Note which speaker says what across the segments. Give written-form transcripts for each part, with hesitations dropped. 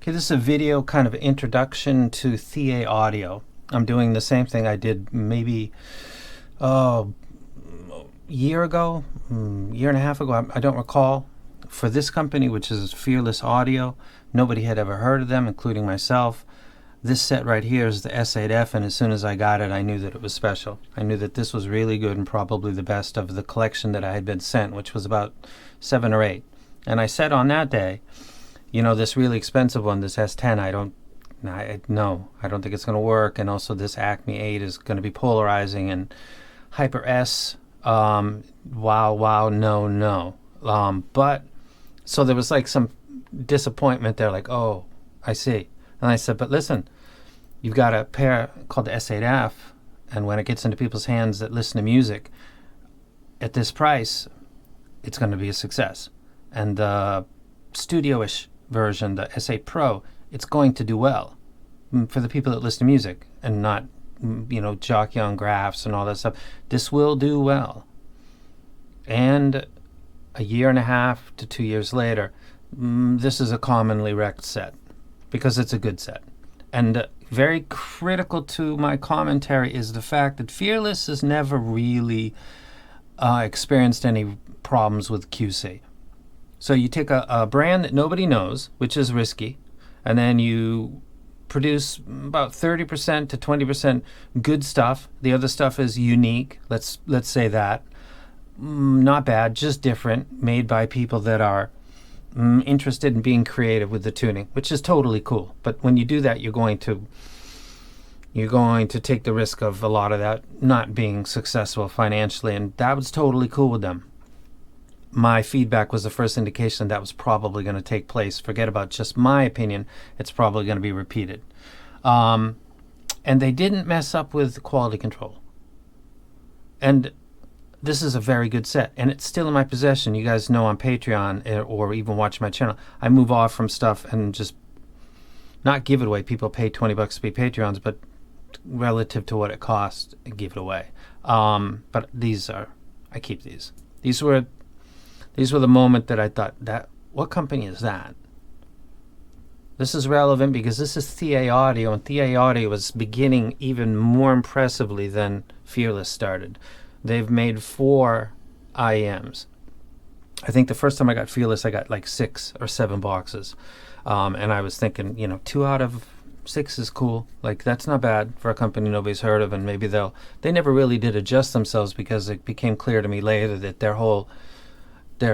Speaker 1: Okay, this is a video kind of introduction to Thieaudio. I'm doing the same thing I did maybe a year ago, year and a half ago, I don't recall, for this company, which is Fearless Audio. Nobody had ever heard of them, including myself. This set right here is the S8F, and as soon as I got it, I knew that it was special. I knew that this was really good and probably the best of the collection that I had been sent, which was about 7 or 8. And I said on that day, you know, this really expensive one, this S10, I don't think it's going to work. And also this Acme 8 is going to be polarizing, and Hyper S, no. But so there was like some disappointment there, like, oh, I see. And I said, but listen, you've got a pair called the S8F, and when it gets into people's hands that listen to music at this price, it's going to be a success. And the studio-ish version, the S8 Pro, it's going to do well for the people that listen to music and not, jockey on graphs and all that stuff. This will do well. And a year and a half to 2 years later, this is a commonly wrecked set because it's a good set. And very critical to my commentary is the fact that Fearless has never really experienced any problems with QC. So you take a brand that nobody knows, which is risky, and then you produce about 30% to 20% good stuff. The other stuff is unique. Let's say that. Not bad, just different, made by people that are interested in being creative with the tuning, which is totally cool. But when you do that, you're going to take the risk of a lot of that not being successful financially, and that was totally cool with them. My feedback was the first indication that was probably going to take place. Forget about just my opinion. It's probably going to be repeated. And they didn't mess up with quality control. And this is a very good set. And it's still in my possession. You guys know on Patreon or even watch my channel, I move off from stuff and just not give it away. People pay $20 to be Patreons, but relative to what it costs, give it away. But I keep these. These were the moment that I thought, what company is that? This is relevant because this is Thieaudio, and Thieaudio was beginning even more impressively than Fearless started. They've made 4 IEMs. I think the first time I got Fearless, I got like 6 or 7 boxes. And I was thinking, 2 out of 6 is cool. Like, that's not bad for a company nobody's heard of, and maybe they never really did adjust themselves because it became clear to me later that they're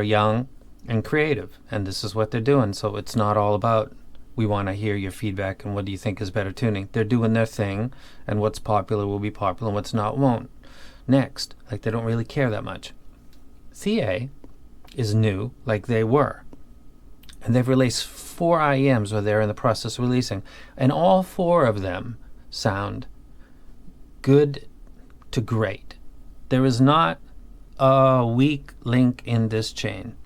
Speaker 1: young and creative, and this is what they're doing. So it's not all about, we want to hear your feedback and what do you think is better tuning. They're doing their thing, and what's popular will be popular and what's not won't. Next, like, they don't really care that much. Thie is new, like they were, and they've released 4 IEMs, or they're in the process of releasing, and all 4 of them sound good to great. There is not a weak link in this chain.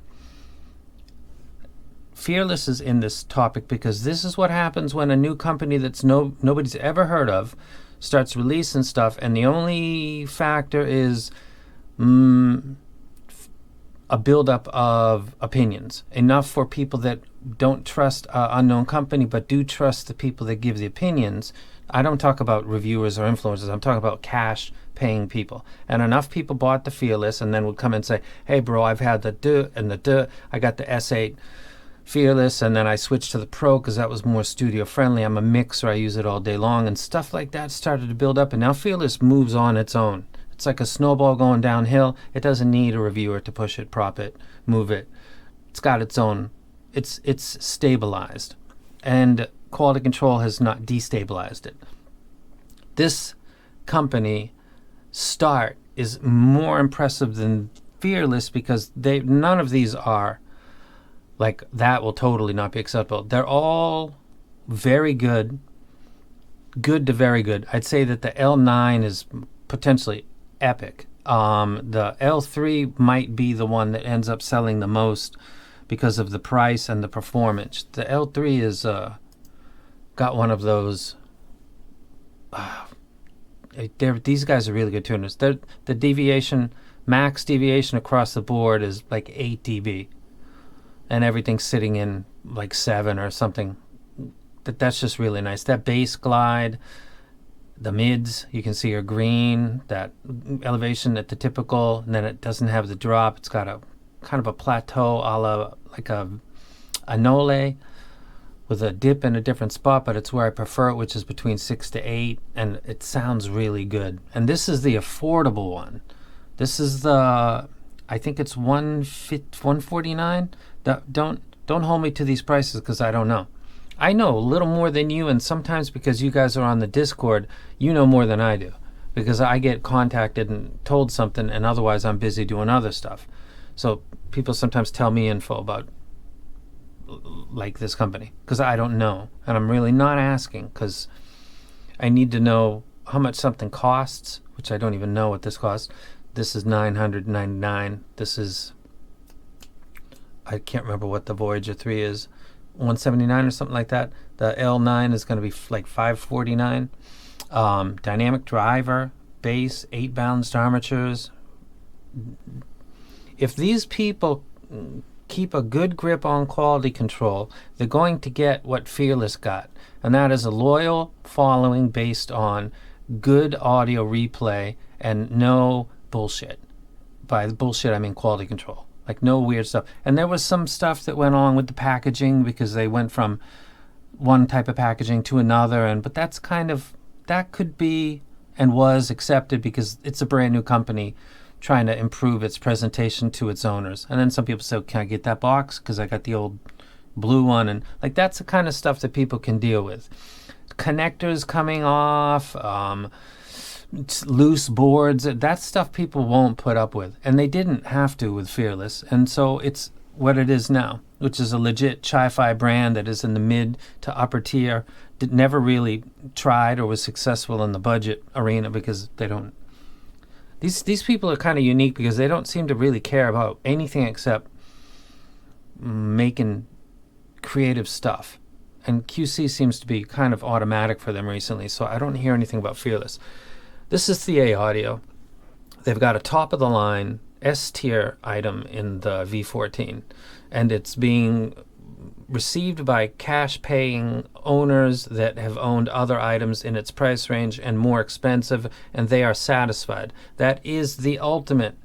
Speaker 1: Fearless is in this topic because this is what happens when a new company that's nobody's ever heard of starts releasing stuff, and the only factor is a buildup of opinions, enough for people that don't trust an unknown company but do trust the people that give the opinions. I don't talk about reviewers or influencers. I'm talking about cash paying people. And enough people bought the Fearless and then would come and say, hey bro, I've had the duh and the duh. I got the S8 Fearless, and then I switched to the Pro because that was more studio friendly. I'm a mixer, I use it all day long, and stuff like that started to build up, and now Fearless moves on its own. It's like a snowball going downhill. It doesn't need a reviewer to push it, prop it, move it. It's got its own, it's stabilized, and quality control has not destabilized it. This company start is more impressive than Fearless because none of these are like, that will totally not be acceptable. They're all very good to very good. I'd say that the L9 is potentially epic. The L3 might be the one that ends up selling the most because of the price and the performance. The L3 is got one of those. These guys are really good tuners. The max deviation across the board is like 8 dB. And everything's sitting in like 7 or something that's just really nice. That bass glide, the mids, you can see are green. That elevation at the typical, and then it doesn't have the drop. It's got a kind of a plateau a la like a Nole with a dip in a different spot, but it's where I prefer it, which is between 6 to 8, and it sounds really good. And this is the affordable one. This is the, I think it's 149. Don't hold me to these prices because I don't know. I know a little more than you, and sometimes because you guys are on the Discord, you know more than I do, because I get contacted and told something, and otherwise I'm busy doing other stuff. So people sometimes tell me info about like this company because I don't know, and I'm really not asking because I need to know how much something costs, which I don't even know what this costs. This is $999. This is, I can't remember what the Voyager 3 is, $179 or something like that. The L9 is going to be like $549. Dynamic driver, bass, 8 balanced armatures. If these people keep a good grip on quality control, they're going to get what Fearless got, and that is a loyal following based on good audio replay and no bullshit. By bullshit, I mean quality control. Like no weird stuff. And there was some stuff that went on with the packaging because they went from one type of packaging to another, but that's kind of, that could be and was accepted because it's a brand new company trying to improve its presentation to its owners. And then some people say, can I get that box? Because I got the old blue one. And like that's the kind of stuff that people can deal with. Connectors coming off, loose boards, that's stuff people won't put up with. And they didn't have to with Fearless. And so it's what it is now, which is a legit Chi-Fi brand that is in the mid to upper tier. Never really tried or was successful in the budget arena because they don't. These people are kind of unique because they don't seem to really care about anything except making creative stuff. And QC seems to be kind of automatic for them recently, so I don't hear anything about Fearless. This is Thieaudio. They've got a top-of-the-line S-tier item in the V14, and it's being received by cash-paying owners that have owned other items in its price range and more expensive, and they are satisfied. That is the ultimate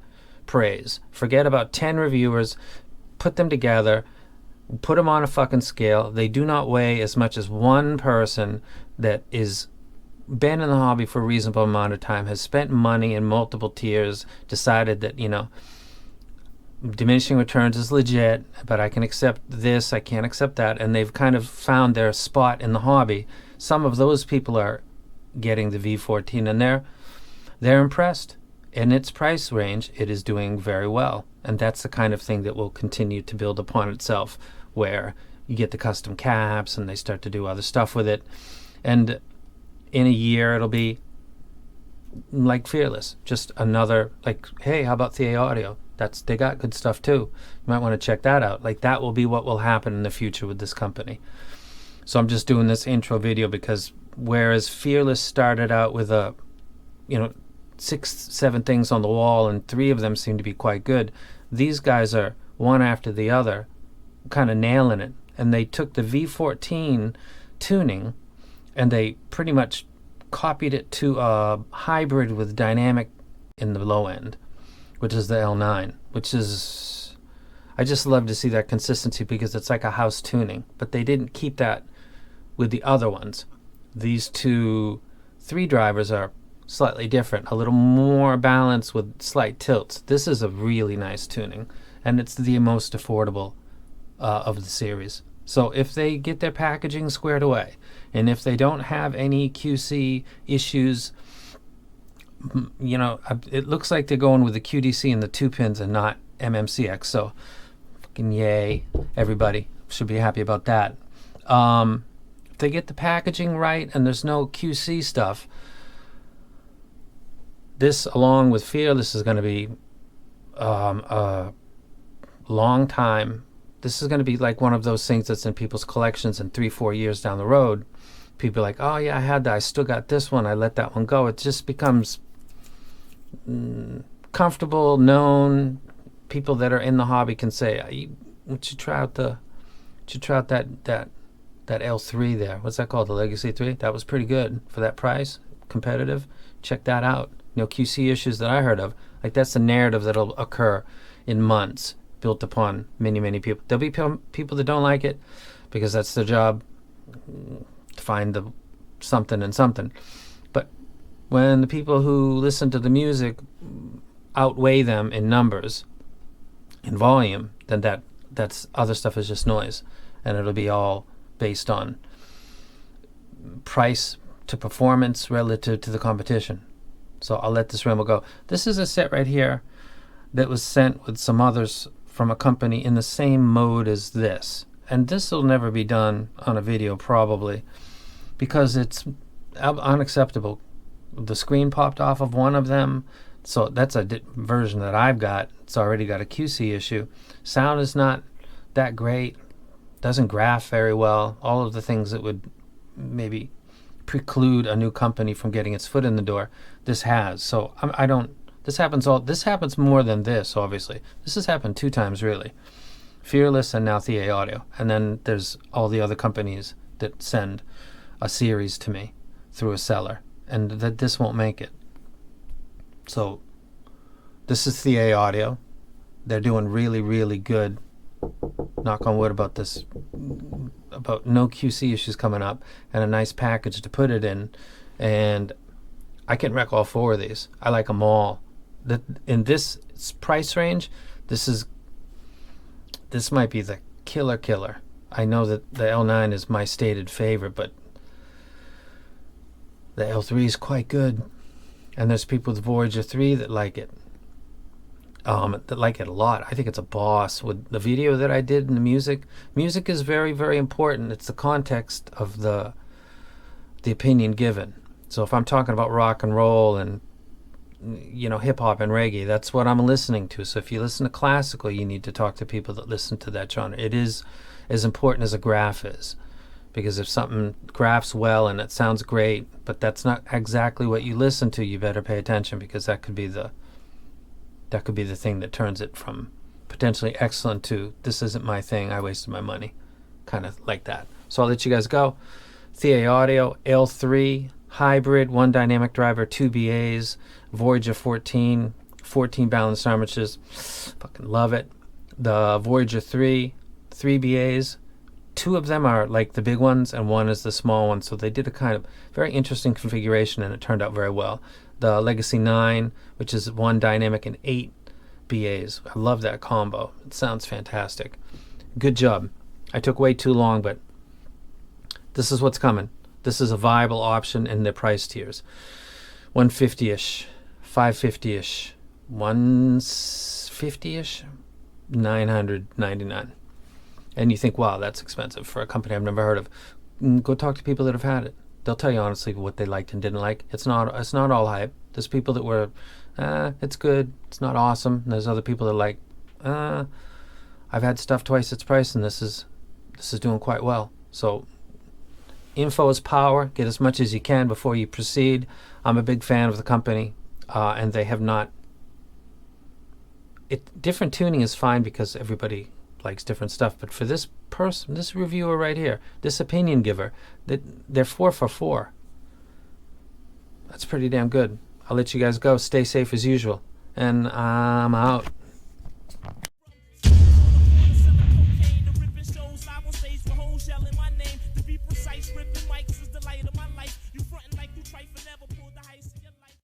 Speaker 1: praise. Forget about 10 reviewers. Put them together. Put them on a fucking scale. They do not weigh as much as one person that is been in the hobby for a reasonable amount of time, has spent money in multiple tiers, decided that, diminishing returns is legit, but I can accept this, I can't accept that, and they've kind of found their spot in the hobby. Some of those people are getting the V14, and they're impressed. In its price range, it is doing very well, and that's the kind of thing that will continue to build upon itself, where you get the custom caps, and they start to do other stuff with it, and in a year it'll be like Fearless, just another, like, hey, how about Thieaudio? They got good stuff too. You might want to check that out. Like, that will be what will happen in the future with this company. So I'm just doing this intro video because whereas Fearless started out with 6, 7 things on the wall and 3 of them seem to be quite good, these guys are one after the other kind of nailing it. And they took the V14 tuning and they pretty much copied it to a hybrid with dynamic in the low end, which is the L9, which is, I just love to see that consistency because it's like a house tuning, but they didn't keep that with the other ones. These 3 drivers are slightly different, a little more balanced with slight tilts. This is a really nice tuning, and it's the most affordable of the series. So if they get their packaging squared away, and if they don't have any QC issues, it looks like they're going with the QDC and the 2 pins and not MMCX. So fucking yay, everybody should be happy about that. If they get the packaging right and there's no QC stuff, this along with Fearless is going to be a long time. This is going to be like one of those things that's in people's collections, and 3-4 years down the road, people are like, oh yeah, I had that, I still got this one, I let that one go. It just becomes comfortable, known. People that are in the hobby can say, "You should try out that that L3 there. What's that called? The Legacy 3? That was pretty good for that price. Competitive. Check that out. No QC issues that I heard of. Like, that's the narrative that'll occur in months, built upon many, many people. There'll be people that don't like it because that's their job, to find the something and something. But when the people who listen to the music outweigh them in numbers, in volume, then that's other stuff is just noise, and it'll be all based on price to performance relative to the competition. So I'll let this ramble go. This is a set right here that was sent with some others from a company in the same mode as this. And this will never be done on a video, probably, because it's unacceptable. The screen popped off of one of them, so that's a version that I've got. It's already got a QC issue. Sound is not that great, doesn't graph very well, all of the things that would maybe preclude a new company from getting its foot in the door, this has. So I don't, this happens more than this, obviously. This has happened 2 times, really. Fearless and now Thieaudio. And then there's all the other companies that send a series to me through a seller, and that this won't make it. So this is Thieaudio. They're doing really, really good. Knock on wood about this, about no QC issues coming up, and a nice package to put it in. And I can wreck all 4 of these. I like them all. In this price range, this might be the killer. I know that the L9 is my stated favorite, but the L3 is quite good. And there's people with Voyager 3 that like it. That like it a lot. I think it's a boss. With the video that I did and the music is very, very important. It's the context of the opinion given. So if I'm talking about rock and roll and, you know, hip hop and reggae, that's what I'm listening to. So if you listen to classical, you need to talk to people that listen to that genre. It is as important as a graph is, because if something graphs well and it sounds great, but that's not exactly what you listen to, you better pay attention, because that could be the thing that turns it from potentially excellent to this isn't my thing, I wasted my money, kind of like that. So I'll let you guys go. Thieaudio L3 hybrid, 1 dynamic driver, 2 BAs, Voyager 14 balanced armatures. Fucking love it. The Voyager 3 BAs, 2 of them are like the big ones and 1 is the small one. So they did a kind of very interesting configuration, and it turned out very well. The Legacy 9, which is 1 dynamic and 8 BAs. I love that combo. It sounds fantastic. Good job. I took way too long, but this is what's coming. This is a viable option in the price tiers. 150-ish, 550-ish, 150-ish, 999. And you think, wow, that's expensive for a company I've never heard of. Go talk to people that have had it. They'll tell you honestly what they liked and didn't like. It's not all hype. There's people that were, it's good, it's not awesome. And there's other people that are like, I've had stuff twice its price, and this is doing quite well. So info is power. Get as much as you can before you proceed. I'm a big fan of the company, and they have not. Different tuning is fine because everybody likes different stuff. But for this person, this reviewer right here, this opinion giver, they're 4 for 4. That's pretty damn good. I'll let you guys go. Stay safe as usual, and I'm out.